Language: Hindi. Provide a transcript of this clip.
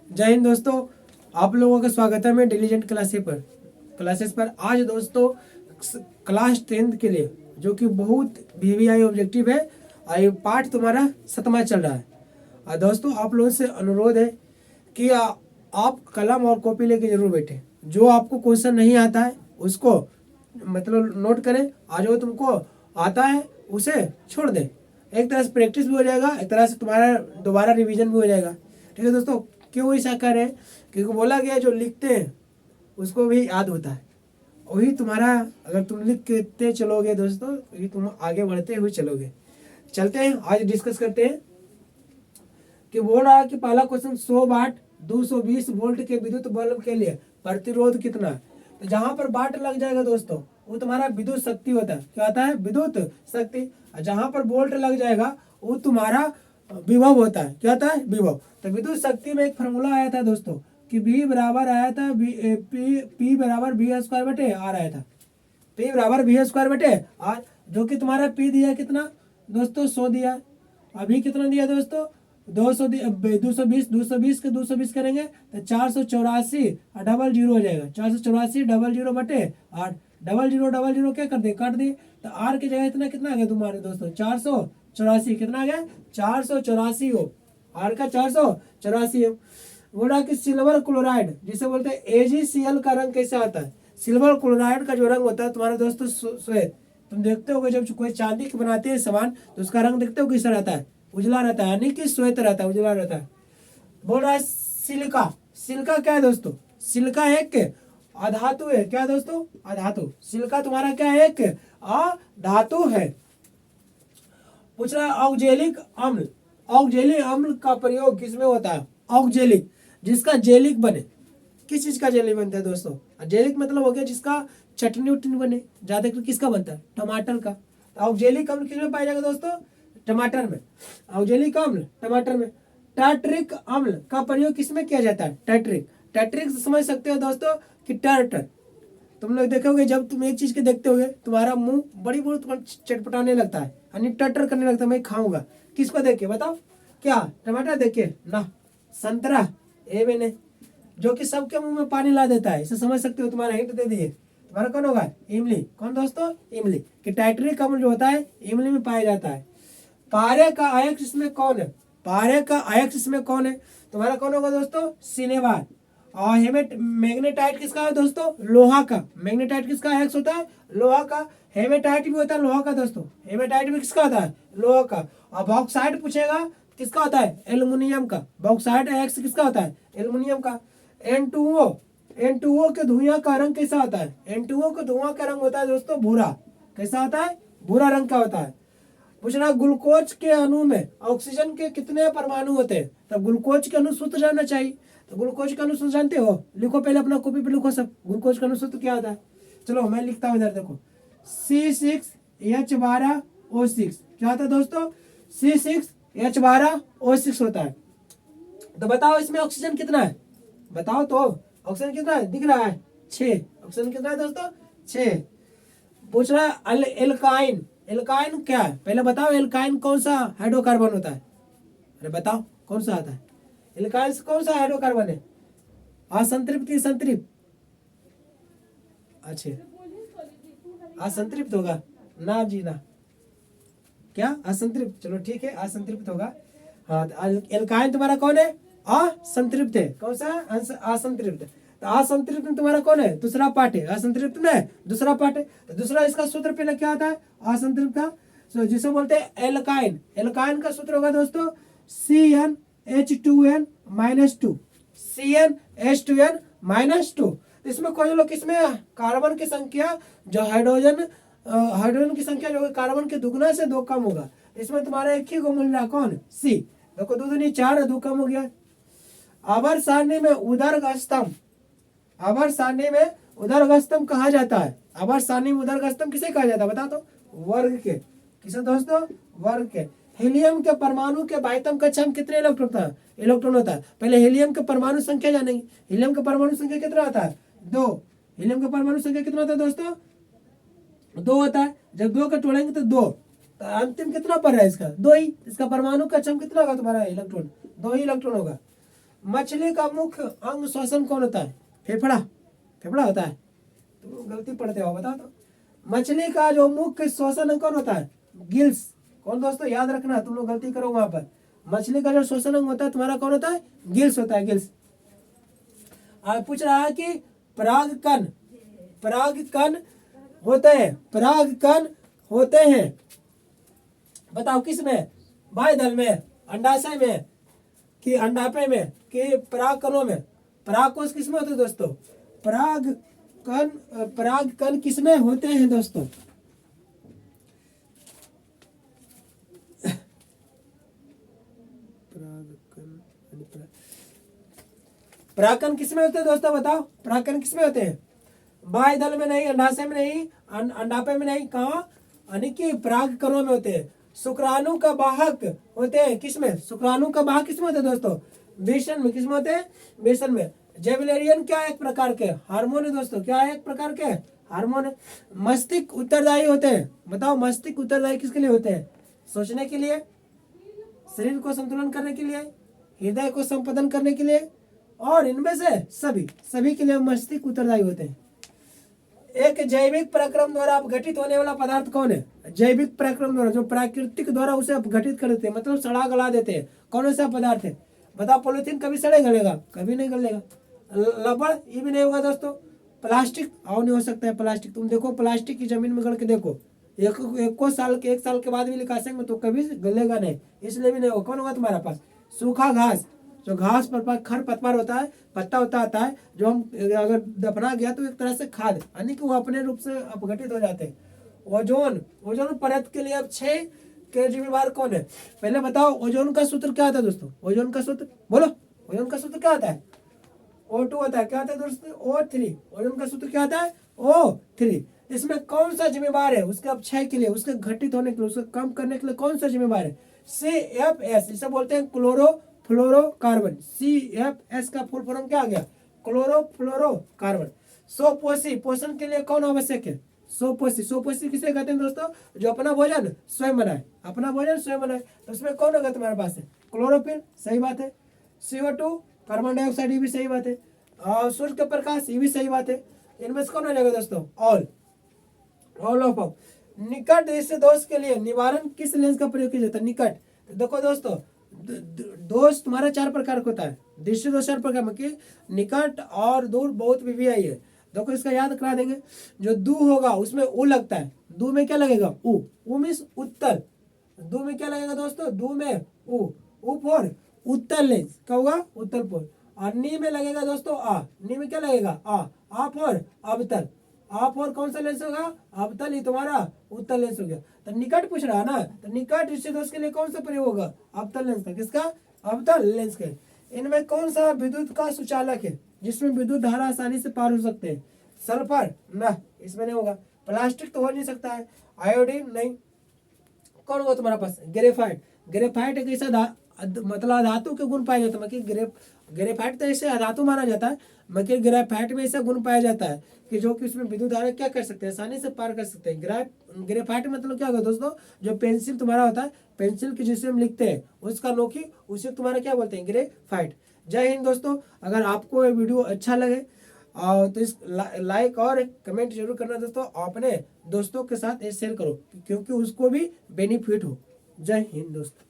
जय हिंद दोस्तों, आप लोगों का स्वागत है मैं डिलीजेंट क्लासेस पर। आज दोस्तों क्लास 10th के लिए जो कि बहुत वीवीआई ऑब्जेक्टिव है, आई पार्ट तुम्हारा 7वां चल रहा है। दोस्तों आप लोगों से अनुरोध है कि आप कलम और कॉपी लेके जरूर बैठे। जो आपको क्वेश्चन नहीं आता है उसको मतलब नोट करें, और जो तुमको आता है उसे छोड़ दें। एक तरह से प्रैक्टिस भी हो जाएगा, एक तरह से तुम्हारा दोबारा रिवीजन भी हो जाएगा। ठीक है दोस्तों, क्यों ऐसा करें? क्योंकि बोला गया जो लिखते हैं उसको भी याद होता है। वही तुम्हारा, अगर तुम लिखते चलोगे दोस्तों वही तुम आगे बढ़ते हुए चलोगे। चलते हैं, आज डिस्कस करते हैं कि बोल रहा है कि पहला क्वेश्चन 100 वाट 220 वोल्ट के विद्युत बल्ब के लिए प्रतिरोध कितना है। तो जहां पर वाट लग जाएगा दोस्तों वो तुम्हारा विद्युत शक्ति होता है। क्या होता है? विद्युत शक्ति। और जहां पर वोल्ट लग जाएगा वो तुम्हारा विभव होता है। क्या होता है? विभव। तो विद्युत शक्ति में एक फॉर्मूला आया था दोस्तों कि बी बराबर आया था पी बराबर बी स्क्वायर बटे आर आया था। पी बराबर बी स्क्वायर बटे आर, जो कि तुम्हारा पी दिया कितना दोस्तों? 100 दिया। अभी कितना दिया दोस्तों? 220 के 220 करेंगे तो 484 डबल जीरो हो जाएगा। 484 डबल जीरो बटे 8। डबल जीरो क्या कर दे? काट दिए। तो आर की जगह इतना कितना आ गया तुम्हारे दोस्तों? 484। कितना आ गया? 484 हो। आर का 484 हो। बोला कि सिल्वर क्लोराइड जिसे बोलते हैं AgCl का रंग कैसे आता है? सिल्वर क्लोराइड का जो रंग होता है तुम्हारे दोस्तों श्वेत। तुम देखते हो जब कोई चांदी के बनाते हैं सामान तो उसका रंग देखते हो कैसा रहता है? उजला रहता है, यानी कि श्वेत रहता है, उजला रहता है। बोल रहा है सिलिका। सिलिका क्या है दोस्तों? सिलिका एक अधातु है। क्या दोस्तों? अधातु। सिलिका तुम्हारा क्या है? एक अधातु है। पूछ रहा है ऑक्जेलिक अम्ल। ऑक्जेलिक अम्ल का प्रयोग किसमें होता है? ऑक्जेलिक, जिसका जेलिक बने। किस चीज का जेलिक बनता है दोस्तों? जेलिक मतलब हो गया जिसका चटनी उटनी बने। ज्यादातर किसका बनता है? टमाटर का। ऑक्जेलिक अम्ल किसमें पाया जाएगा दोस्तों? टमाटर में। ऑक्जेलिक अम्ल टमाटर में। टार्टरिक अम्ल का प्रयोग किसमें किया जाता है? टार्टरिक। टार्टरिक समझ सकते हो दोस्तों कि टार्टर। तुम लोग देखोगे जब तुम एक चीज के देखते होगे तुम्हारा मुंह बड़ी बड़ी तुम्हारा चटपटाने लगता है, यानी टटर करने लगता है, मैं खाऊंगा। किसको देख के बताओ? क्या? टमाटर देख के ना? संतरा ए मैंने, जो कि सबके मुंह में पानी ला देता है। इसे समझ सकते हो, तुम्हारा हिंट दे दिए। तुम्हारा कौन होगा? इमली। कौन दोस्तों? इमली। कि टाइटरिक अम्ल जो होता है इमली में पाया जाता है। पारे का अयस्क इसमें कौन है? पारे का अयस्क इसमें कौन है? तुम्हारा कौन होगा दोस्तों? सिनेबार। और मैग्नेटाइट किसका है दोस्तों? लोहा का। मैग्नेटाइट किसका अयस्क होता है? लोहा का। हेमेटाइट भी होता है लोहा का दोस्तों। हेमेटाइट भी किसका होता है? लोहा का। और बॉक्साइट पूछेगा किसका होता है? एल्युमिनियम का। बॉक्साइट अयस्क किसका होता है? एल्युमिनियम का। N2O। N2O के धुआं का रंग कैसा होता है? N2O के धुआं का रंग होता है दोस्तों भूरा। कैसा होता है? भूरा रंग का होता है। पूछना ग्लूकोज के अणु में ऑक्सीजन के कितने परमाणु होते हैं? तब ग्लूकोज के अणु सूत्र जानना चाहिए। तो ग्लूकोज का अणु सूत्र जानते हो? लिखो पहले, अपना कॉपी पे लिखो सब। ग्लूकोज का अणु सूत्र क्या होता है? चलो मैं लिखता हूँ इधर, देखो। C6H12O6। क्या होता है दोस्तों? C6H12O6 होता है। तो बताओ इसमें ऑक्सीजन कितना है? बताओ तो। ऑक्सीजन कितना है? दिख रहा है 6। ऑक्सीजन कितना है दोस्तों? 6। पूछ रहा है एल्काइन। एल्काइन क्या है? पहले बताओ एल्काइन कौन सा हाइड्रोकार्बन होता है? अरे बताओ कौन सा आता है? एल्काइन कौन सा हाइड्रोकार्बन है? असंतृप्त की संतृप्त? अच्छा, असंतृप्त होगा ना जी ना। क्या? असंतृप्त। चलो ठीक है, असंतृप्त होगा। हाँ, एल्काइन तुम्हारा कौन है? असंतृप्त है। कौन सा? असंतृप्त। तो असंतृप्त में तुम्हारा कौन है? दूसरा पार्ट है। असंतृप्त में दूसरा पार्ट है। तो दूसरा इसका सूत्र पहले क्या आता है? असंतृप्त का। जिसे बोलते हैं एल्काइन। एल्काइन का सूत्र होगा दोस्तों CnH2n-2। CnH2n-2। इसमें कोई लोग किसमें कार्बन की संख्या जो हाइड्रोजन की संख्या जो कार्बन के दुगना से 2 कम होगा। इसमें तुम्हारा एक ही को मिल रहा है, कौन? C। देखो 2 दूनी 4, 2 कम हो गया। आवर्त सारणी में उदर्ग स्तंभ। आवर्त सारणी में उदर्ग स्तंभ कहा जाता है? आवर्त सारणी में उदर्ग स्तंभ किसे कहा जाता है बता तो? वर्ग के। किसे दोस्तों? वर्ग के। हीलियम के परमाणु के बाह्यतम कक्षा में कितने इलेक्ट्रॉन होता है? पहले हीलियम के परमाणु संख्या जानेंगे। हीलियम का परमाणु संख्या कितना होता है? 2। हीलियम का परमाणु संख्या कितना होता है दोस्तों? 2 होता है। जब 2 का तोड़ेंगे तो 2। तो अंतिम कितना पड़ रहा है इसका? 2 ही। इसका परमाणु कक्षा में कितना होगा तुम्हारा? इलेक्ट्रॉन 2 ही इलेक्ट्रॉन होगा। मछली का मुख्य अंग श्वसन कौन होता है? फेफड़ा, फेफड़ा होता है। तुम गलती पढ़ते हो, बताओ तो। मछली का जो मुख्य श्वसन अंग कौन होता है? गिल्स। कौन दोस्तों, याद रखना, तुम लोग गलती करो वहां पर। मछली का जो श्वसन अंग होता है तुम्हारा कौन होता है? गिल्स होता है, गिल्स। आज पूछ रहा है कि परागकण, परागकण होते हैं, परागकण होते हैं, बताओ किस में? बाह्यदल में, अंडाशय में, कि अंडाशय में, कि परागकणों में? परागकोश किस में होते हैं दोस्तों? परागकण, परागकण किस में होते हैं दोस्तों? परागकण किस में होते हैं दोस्तों, बताओ? परागकण किस में होते हैं? बाह्यदल में नहीं, अंडाशय में नहीं, अंडाशय में नहीं, कहाँ? यानी कि परागकणों में होते हैं। शुक्राणु का वाहक होते हैं किसमें? शुक्राणु का वाहक किसमें होते हैं दोस्तों? बेसन में। किसमें होते हैं? बेसन में। जेवलेरियन क्या एक प्रकार के हार्मोन है दोस्तों? क्या है? एक प्रकार के हार्मोन है। मस्तिष्क उत्तरदायी होते हैं, बताओ मस्तिष्क उत्तरदायी किसके लिए होते हैं? सोचने के लिए, शरीर को संतुलन करने के लिए, हृदय को संपादन करने के लिए, और इनमें से सभी के लिए मस्तिष्क उत्तरदायी होते हैं। एक जैविक प्रक्रम द्वारा अपघटित होने वाला पदार्थ कौन है? जैविक प्रक्रम द्वारा, जो प्राकृतिक द्वारा उसे अपघटित कर देते हैं, मतलब सड़ा गला देते हैं, कौन सा पदार्थ है? बताओ। पॉलिथीन कभी सड़े गलेगा? कभी नहीं गलेगा। रबड़, ये भी नहीं होगा दोस्तों। प्लास्टिक, और नहीं हो सकता है प्लास्टिक। तुम देखो प्लास्टिक की जमीन में गड़ के देखो, एक साल के बाद भी निकासेंगे तो कभी गलेगा नहीं, इसलिए भी नहीं होगा। कौन होगा तुम्हारे पास? सूखा घास, जो घास पर खर पतवार होता है, पत्ता आता है, जो हम अगर दफना गया तो एक तरह से खाद, यानी कि वो अपने रूप से अपघटित हो जाते हैं। ओजोन, ओजोन परत के लिए अब 6 के जिम्मेवार कौन है? पहले बताओ ओजोन का सूत्र क्या होता है दोस्तों? ओजोन का सूत्र बोलो। ओजोन का सूत्र क्या होता है? O2 होता है। क्या होता है दोस्तों? O3। ओजोन का सूत्र क्या होता है? O3। इसमें कौन सा जिम्मेवार है? उसके अपक्षय के लिए, उसके घटित होने के लिए, उसको कम करने के लिए कौन सा जिम्मेवार है? CFS, इसे बोलते हैं क्लोरोफ्लोरोकार्बन। CFS का फुल फॉर्म क्या आ गया? क्लोरोफ्लोरोकार्बन। सोपोषी, पोषण के लिए कौन आवश्यक है? सोपोषी। सोपोषी किसे कहते हैं दोस्तों? जो अपना भोजन स्वयं बनाए, अपना भोजन स्वयं बनाए। तो उसमें कौन होगा तुम्हारे पास? है क्लोरोफिल, सही बात है। CO2, कार्बन डाइऑक्साइड, ये भी सही बात है। और सूर्य का प्रकाश, ये भी सही बात है। इनमें से कौन हो जाएगा दोस्तों? All of. निकट दृष्टि दोष के लिए निवारण किस लेंस का प्रयोग किया जाता है? निकट। तो देखो दोस्तों, दोष तुम्हारा 4 प्रकार का होता है। दृष्टि दोष 4 प्रकार में, निकट और दूर बहुत विभिन्न है। देखो इसका याद करा देंगे। जो दू होगा उसमें उ लगता है। दू में क्या लगेगा? उ मीन्स उत्तर। दू में क्या लगेगा दोस्तों? दू में उ फॉर उत्तर लेंस, क्या होगा? उत्तर पोल। और नी में लगेगा दोस्तों आ। नी में क्या लगेगा? आ फॉर अवतल। आ फॉर कौन सा लेंस होगा? अवतल, ही तुम्हारा उत्तर लेंस हो गया। तो निकट पूछ रहा ना, तो निकट दृष्टि दोष के लिए कौन सा प्रयोग होगा? अवतल लेंस का। किसका? अवतल लेंस का। इनमें कौन सा विद्युत का सुचालक है जिसमें विद्युत धारा आसानी से पार हो सकते हैं? सल्फर ना, इसमें नहीं होगा। प्लास्टिक तो हो नहीं सकता है। आयोडीन नहीं। कौन होगा तुम्हारे पास? ग्रेफाइट। ग्रेफाइट एक ऐसा मतलब धातु के गुण पाए जाते हैं। ग्रेफाइट तो ऐसे अधातु माना जाता है, मगर ग्रेफाइट में ऐसा गुण पाया जाता है कि जो कि उसमें विद्युत धारा क्या कर सकते हैं? आसानी से पार कर सकते हैं। ग्रेफाइट मतलब क्या होगा दोस्तों? जो पेंसिल तुम्हारा होता है, पेंसिल की जिससे हम लिखते हैं उसका नोकी, उसे तुम्हारा क्या बोलते हैं? ग्रेफाइट। जय हिंद दोस्तों। अगर आपको ये वीडियो अच्छा लगे तो इस लाइक और कमेंट जरूर करना दोस्तों। अपने दोस्तों के साथ शेयर करो क्योंकि उसको भी बेनिफिट हो। जय हिंद दोस्तों।